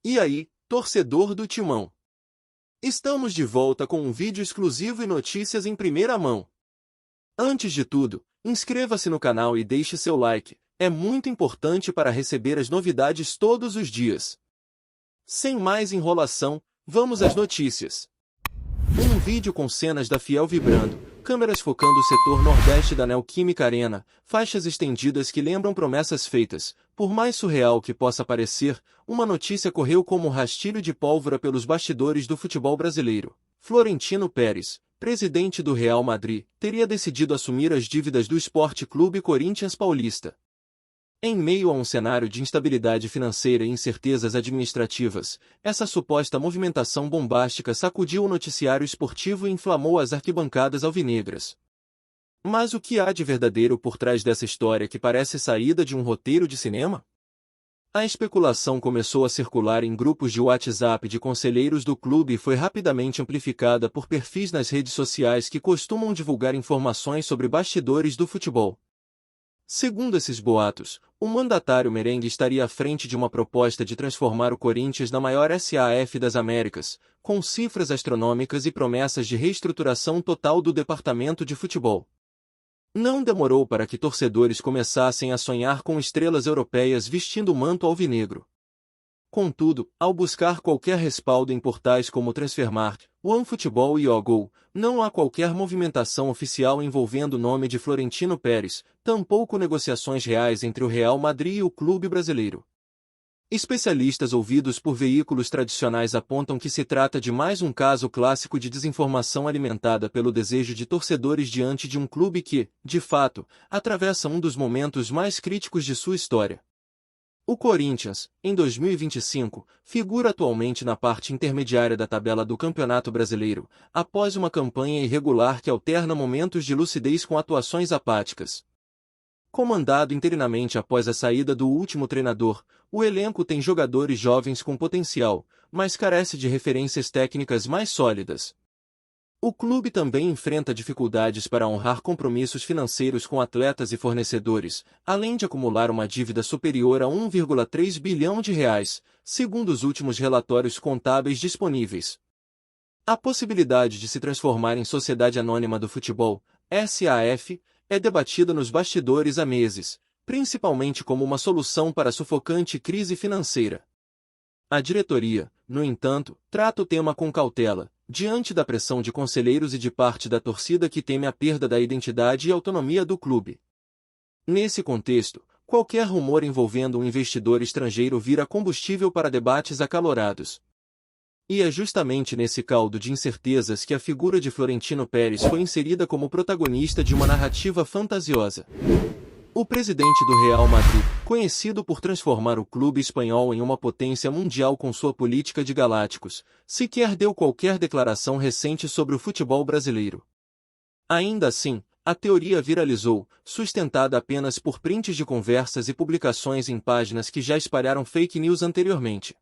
E aí, torcedor do Timão? Estamos de volta com um vídeo exclusivo e notícias em primeira mão. Antes de tudo, inscreva-se no canal e deixe seu like, é muito importante para receber as novidades todos os dias. Sem mais enrolação, vamos às notícias. Um vídeo com cenas da Fiel vibrando, câmeras focando o setor nordeste da Neoquímica Arena, faixas estendidas que lembram promessas feitas. Por mais surreal que possa parecer, uma notícia correu como um rastilho de pólvora pelos bastidores do futebol brasileiro. Florentino Pérez, presidente do Real Madrid, teria decidido assumir as dívidas do Sport Clube Corinthians Paulista. Em meio a um cenário de instabilidade financeira e incertezas administrativas, essa suposta movimentação bombástica sacudiu o noticiário esportivo e inflamou as arquibancadas alvinegras. Mas o que há de verdadeiro por trás dessa história que parece saída de um roteiro de cinema? A especulação começou a circular em grupos de WhatsApp de conselheiros do clube e foi rapidamente amplificada por perfis nas redes sociais que costumam divulgar informações sobre bastidores do futebol. Segundo esses boatos, o mandatário merengue estaria à frente de uma proposta de transformar o Corinthians na maior SAF das Américas, com cifras astronômicas e promessas de reestruturação total do departamento de futebol. Não demorou para que torcedores começassem a sonhar com estrelas europeias vestindo o manto alvinegro. Contudo, ao buscar qualquer respaldo em portais como Transfermarkt, OneFootball e Ogol, não há qualquer movimentação oficial envolvendo o nome de Florentino Pérez, tampouco negociações reais entre o Real Madrid e o clube brasileiro. Especialistas ouvidos por veículos tradicionais apontam que se trata de mais um caso clássico de desinformação alimentada pelo desejo de torcedores diante de um clube que, de fato, atravessa um dos momentos mais críticos de sua história. O Corinthians, em 2025, figura atualmente na parte intermediária da tabela do Campeonato Brasileiro, após uma campanha irregular que alterna momentos de lucidez com atuações apáticas. Comandado interinamente após a saída do último treinador, o elenco tem jogadores jovens com potencial, mas carece de referências técnicas mais sólidas. O clube também enfrenta dificuldades para honrar compromissos financeiros com atletas e fornecedores, além de acumular uma dívida superior a 1,3 bilhão de reais, segundo os últimos relatórios contábeis disponíveis. A possibilidade de se transformar em Sociedade Anônima do Futebol, SAF, é debatida nos bastidores há meses, principalmente como uma solução para a sufocante crise financeira. A diretoria, no entanto, trata o tema com cautela, diante da pressão de conselheiros e de parte da torcida que teme a perda da identidade e autonomia do clube. Nesse contexto, qualquer rumor envolvendo um investidor estrangeiro vira combustível para debates acalorados. E é justamente nesse caldo de incertezas que a figura de Florentino Pérez foi inserida como protagonista de uma narrativa fantasiosa. O presidente do Real Madrid, conhecido por transformar o clube espanhol em uma potência mundial com sua política de galácticos, sequer deu qualquer declaração recente sobre o futebol brasileiro. Ainda assim, a teoria viralizou, sustentada apenas por prints de conversas e publicações em páginas que já espalharam fake news anteriormente.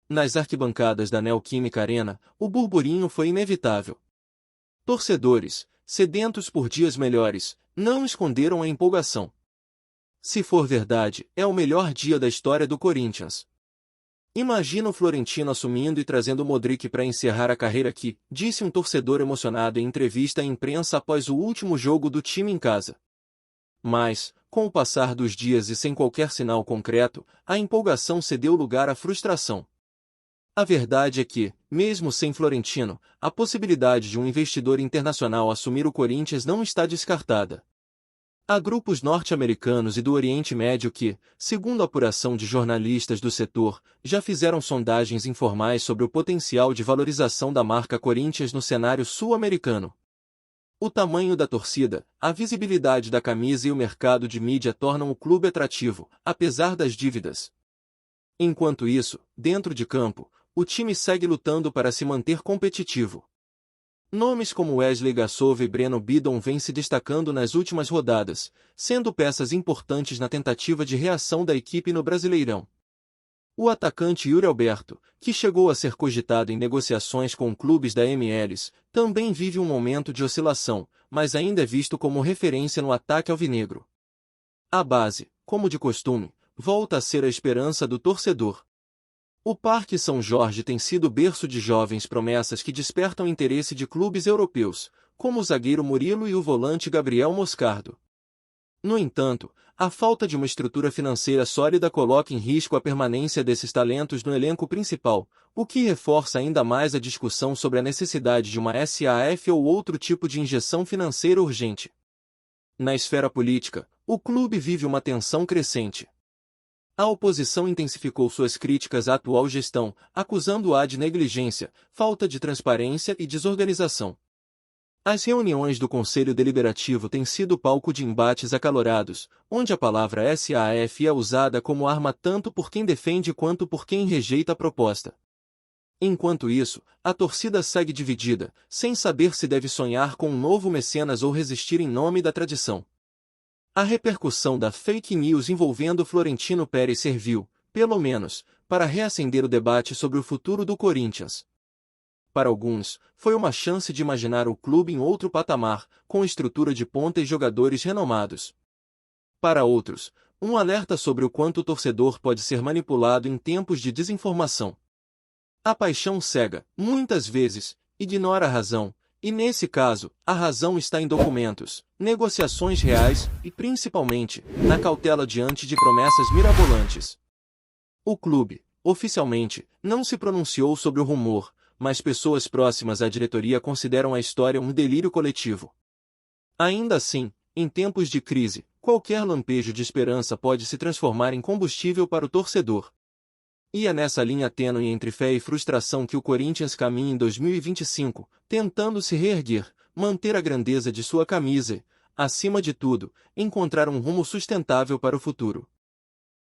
Nas arquibancadas da Neoquímica Arena, o burburinho foi inevitável. Torcedores, sedentos por dias melhores, não esconderam a empolgação. Se for verdade, é o melhor dia da história do Corinthians. Imagina o Florentino assumindo e trazendo o Modric para encerrar a carreira aqui, disse um torcedor emocionado em entrevista à imprensa após o último jogo do time em casa. Mas, com o passar dos dias e sem qualquer sinal concreto, a empolgação cedeu lugar à frustração. A verdade é que, mesmo sem Florentino, a possibilidade de um investidor internacional assumir o Corinthians não está descartada. Há grupos norte-americanos e do Oriente Médio que, segundo a apuração de jornalistas do setor, já fizeram sondagens informais sobre o potencial de valorização da marca Corinthians no cenário sul-americano. O tamanho da torcida, a visibilidade da camisa e o mercado de mídia tornam o clube atrativo, apesar das dívidas. Enquanto isso, dentro de campo, o time segue lutando para se manter competitivo. Nomes como Wesley Gassova e Breno Bidon vêm se destacando nas últimas rodadas, sendo peças importantes na tentativa de reação da equipe no Brasileirão. O atacante Yuri Alberto, que chegou a ser cogitado em negociações com clubes da MLS, também vive um momento de oscilação, mas ainda é visto como referência no ataque alvinegro. A base, como de costume, volta a ser a esperança do torcedor. O Parque São Jorge tem sido berço de jovens promessas que despertam interesse de clubes europeus, como o zagueiro Murilo e o volante Gabriel Moscardo. No entanto, a falta de uma estrutura financeira sólida coloca em risco a permanência desses talentos no elenco principal, o que reforça ainda mais a discussão sobre a necessidade de uma SAF ou outro tipo de injeção financeira urgente. Na esfera política, o clube vive uma tensão crescente. A oposição intensificou suas críticas à atual gestão, acusando-a de negligência, falta de transparência e desorganização. As reuniões do Conselho Deliberativo têm sido palco de embates acalorados, onde a palavra SAF é usada como arma tanto por quem defende quanto por quem rejeita a proposta. Enquanto isso, a torcida segue dividida, sem saber se deve sonhar com um novo mecenas ou resistir em nome da tradição. A repercussão da fake news envolvendo Florentino Pérez serviu, pelo menos, para reacender o debate sobre o futuro do Corinthians. Para alguns, foi uma chance de imaginar o clube em outro patamar, com estrutura de ponta e jogadores renomados. Para outros, um alerta sobre o quanto o torcedor pode ser manipulado em tempos de desinformação. A paixão cega, muitas vezes, ignora a razão, e nesse caso, a razão está em documentos, negociações reais e, principalmente, na cautela diante de promessas mirabolantes. O clube, oficialmente, não se pronunciou sobre o rumor, mas pessoas próximas à diretoria consideram a história um delírio coletivo. Ainda assim, em tempos de crise, qualquer lampejo de esperança pode se transformar em combustível para o torcedor. E é nessa linha tênue entre fé e frustração que o Corinthians caminha em 2025, tentando se reerguer, manter a grandeza de sua camisa e, acima de tudo, encontrar um rumo sustentável para o futuro.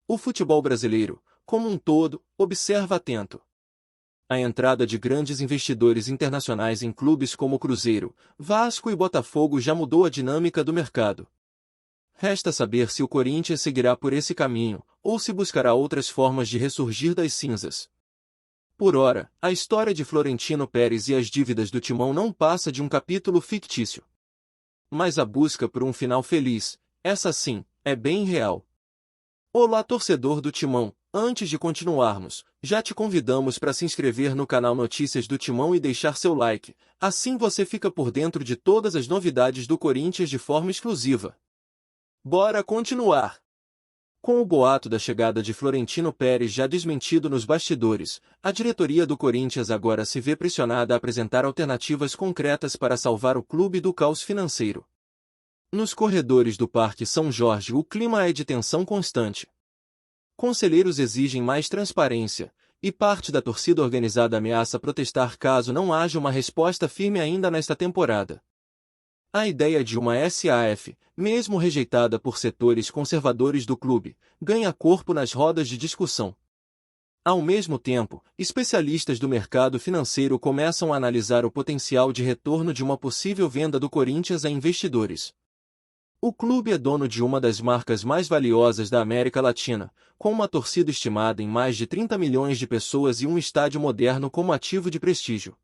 O futebol brasileiro, como um todo, observa atento. A entrada de grandes investidores internacionais em clubes como Cruzeiro, Vasco e Botafogo já mudou a dinâmica do mercado. Resta saber se o Corinthians seguirá por esse caminho, ou se buscará outras formas de ressurgir das cinzas. Por ora, a história de Florentino Pérez e as dívidas do Timão não passa de um capítulo fictício. Mas a busca por um final feliz, essa sim, é bem real. Olá, torcedor do Timão! Antes de continuarmos, já te convidamos para se inscrever no canal Notícias do Timão e deixar seu like, assim você fica por dentro de todas as novidades do Corinthians de forma exclusiva. Bora continuar! Com o boato da chegada de Florentino Pérez já desmentido nos bastidores, a diretoria do Corinthians agora se vê pressionada a apresentar alternativas concretas para salvar o clube do caos financeiro. Nos corredores do Parque São Jorge o clima é de tensão constante. Conselheiros exigem mais transparência, e parte da torcida organizada ameaça protestar caso não haja uma resposta firme ainda nesta temporada. A ideia de uma SAF, mesmo rejeitada por setores conservadores do clube, ganha corpo nas rodas de discussão. Ao mesmo tempo, especialistas do mercado financeiro começam a analisar o potencial de retorno de uma possível venda do Corinthians a investidores. O clube é dono de uma das marcas mais valiosas da América Latina, com uma torcida estimada em mais de 30 milhões de pessoas e um estádio moderno como ativo de prestígio.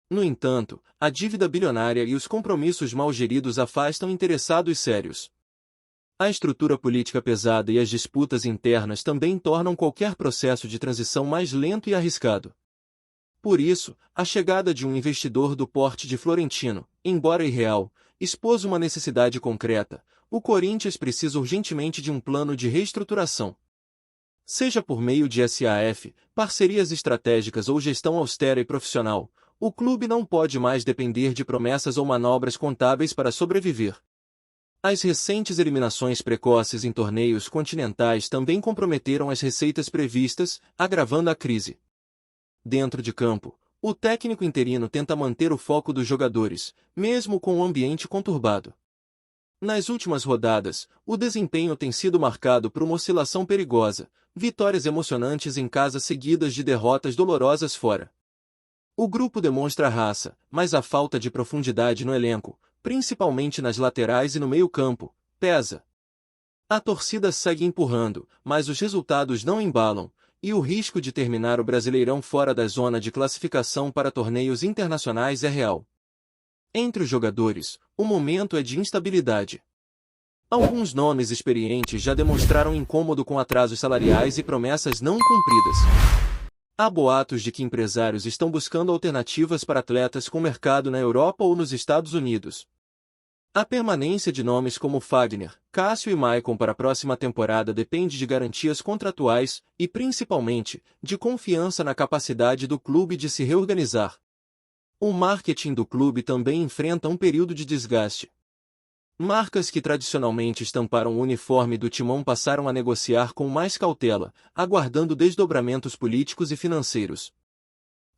No entanto, a dívida bilionária e os compromissos mal geridos afastam interessados sérios. A estrutura política pesada e as disputas internas também tornam qualquer processo de transição mais lento e arriscado. Por isso, a chegada de um investidor do porte de Florentino, embora irreal, expôs uma necessidade concreta: o Corinthians precisa urgentemente de um plano de reestruturação. Seja por meio de SAF, parcerias estratégicas ou gestão austera e profissional, o clube não pode mais depender de promessas ou manobras contábeis para sobreviver. As recentes eliminações precoces em torneios continentais também comprometeram as receitas previstas, agravando a crise. Dentro de campo, o técnico interino tenta manter o foco dos jogadores, mesmo com o ambiente conturbado. Nas últimas rodadas, o desempenho tem sido marcado por uma oscilação perigosa, vitórias emocionantes em casa seguidas de derrotas dolorosas fora. O grupo demonstra raça, mas a falta de profundidade no elenco, principalmente nas laterais e no meio-campo, pesa. A torcida segue empurrando, mas os resultados não embalam, e o risco de terminar o Brasileirão fora da zona de classificação para torneios internacionais é real. Entre os jogadores, o momento é de instabilidade. Alguns nomes experientes já demonstraram incômodo com atrasos salariais e promessas não cumpridas. Há boatos de que empresários estão buscando alternativas para atletas com mercado na Europa ou nos Estados Unidos. A permanência de nomes como Fagner, Cássio e Maicon para a próxima temporada depende de garantias contratuais e, principalmente, de confiança na capacidade do clube de se reorganizar. O marketing do clube também enfrenta um período de desgaste. Marcas que tradicionalmente estamparam o uniforme do Timão passaram a negociar com mais cautela, aguardando desdobramentos políticos e financeiros.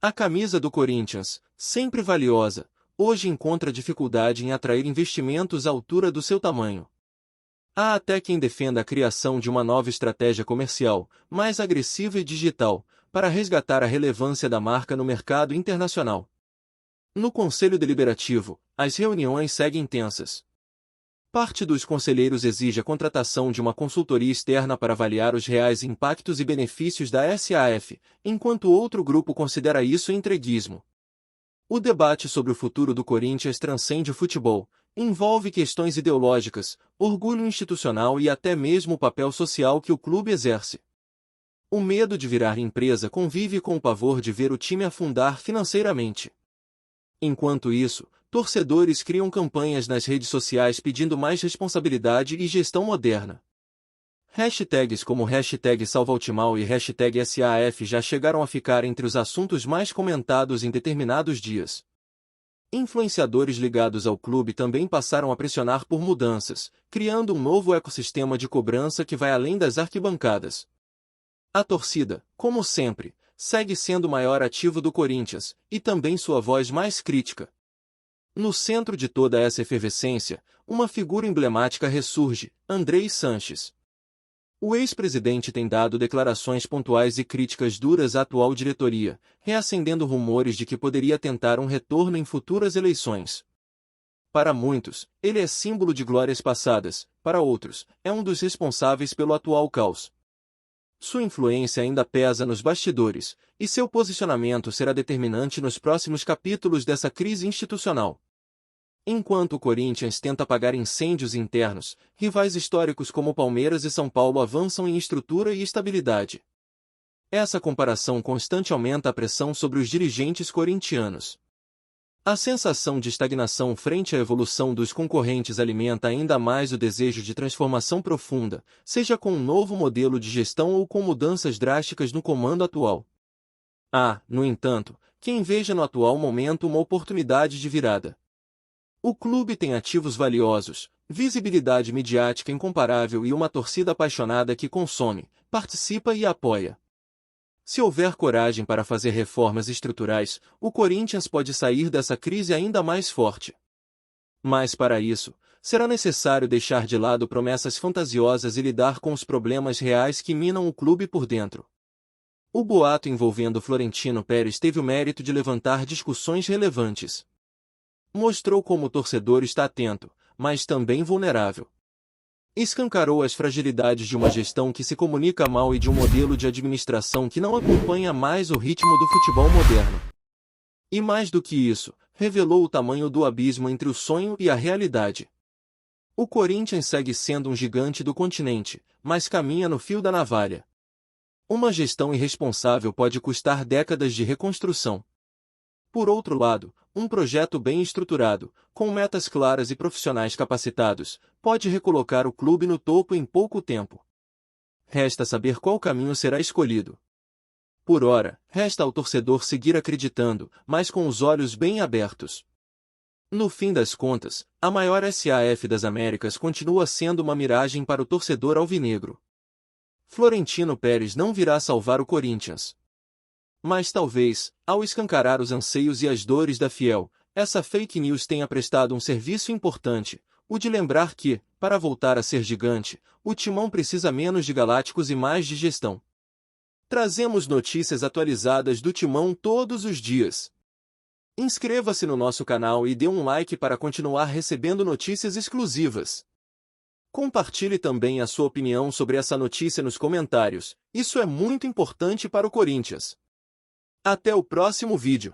A camisa do Corinthians, sempre valiosa, hoje encontra dificuldade em atrair investimentos à altura do seu tamanho. Há até quem defenda a criação de uma nova estratégia comercial, mais agressiva e digital, para resgatar a relevância da marca no mercado internacional. No Conselho Deliberativo, as reuniões seguem tensas. Parte dos conselheiros exige a contratação de uma consultoria externa para avaliar os reais impactos e benefícios da SAF, enquanto outro grupo considera isso entreguismo. O debate sobre o futuro do Corinthians transcende o futebol, envolve questões ideológicas, orgulho institucional e até mesmo o papel social que o clube exerce. O medo de virar empresa convive com o pavor de ver o time afundar financeiramente. Enquanto isso, torcedores criam campanhas nas redes sociais pedindo mais responsabilidade e gestão moderna. Hashtags como #SalvaOtimal e #SAF já chegaram a ficar entre os assuntos mais comentados em determinados dias. Influenciadores ligados ao clube também passaram a pressionar por mudanças, criando um novo ecossistema de cobrança que vai além das arquibancadas. A torcida, como sempre, segue sendo o maior ativo do Corinthians, e também sua voz mais crítica. No centro de toda essa efervescência, uma figura emblemática ressurge, Andrei Sanches. O ex-presidente tem dado declarações pontuais e críticas duras à atual diretoria, reacendendo rumores de que poderia tentar um retorno em futuras eleições. Para muitos, ele é símbolo de glórias passadas, para outros, é um dos responsáveis pelo atual caos. Sua influência ainda pesa nos bastidores, e seu posicionamento será determinante nos próximos capítulos dessa crise institucional. Enquanto o Corinthians tenta apagar incêndios internos, rivais históricos como Palmeiras e São Paulo avançam em estrutura e estabilidade. Essa comparação constante aumenta a pressão sobre os dirigentes corintianos. A sensação de estagnação frente à evolução dos concorrentes alimenta ainda mais o desejo de transformação profunda, seja com um novo modelo de gestão ou com mudanças drásticas no comando atual. Há, no entanto, quem veja no atual momento uma oportunidade de virada. O clube tem ativos valiosos, visibilidade midiática incomparável e uma torcida apaixonada que consome, participa e apoia. Se houver coragem para fazer reformas estruturais, o Corinthians pode sair dessa crise ainda mais forte. Mas para isso, será necessário deixar de lado promessas fantasiosas e lidar com os problemas reais que minam o clube por dentro. O boato envolvendo Florentino Pérez teve o mérito de levantar discussões relevantes. Mostrou como o torcedor está atento, mas também vulnerável. Escancarou as fragilidades de uma gestão que se comunica mal e de um modelo de administração que não acompanha mais o ritmo do futebol moderno. E mais do que isso, revelou o tamanho do abismo entre o sonho e a realidade. O Corinthians segue sendo um gigante do continente, mas caminha no fio da navalha. Uma gestão irresponsável pode custar décadas de reconstrução. Por outro lado, um projeto bem estruturado, com metas claras e profissionais capacitados, pode recolocar o clube no topo em pouco tempo. Resta saber qual caminho será escolhido. Por ora, resta ao torcedor seguir acreditando, mas com os olhos bem abertos. No fim das contas, a maior SAF das Américas continua sendo uma miragem para o torcedor alvinegro. Florentino Pérez não virá salvar o Corinthians. Mas talvez, ao escancarar os anseios e as dores da fiel, essa fake news tenha prestado um serviço importante, o de lembrar que, para voltar a ser gigante, o Timão precisa menos de galácticos e mais de gestão. Trazemos notícias atualizadas do Timão todos os dias. Inscreva-se no nosso canal e dê um like para continuar recebendo notícias exclusivas. Compartilhe também a sua opinião sobre essa notícia nos comentários, isso é muito importante para o Corinthians. Até o próximo vídeo.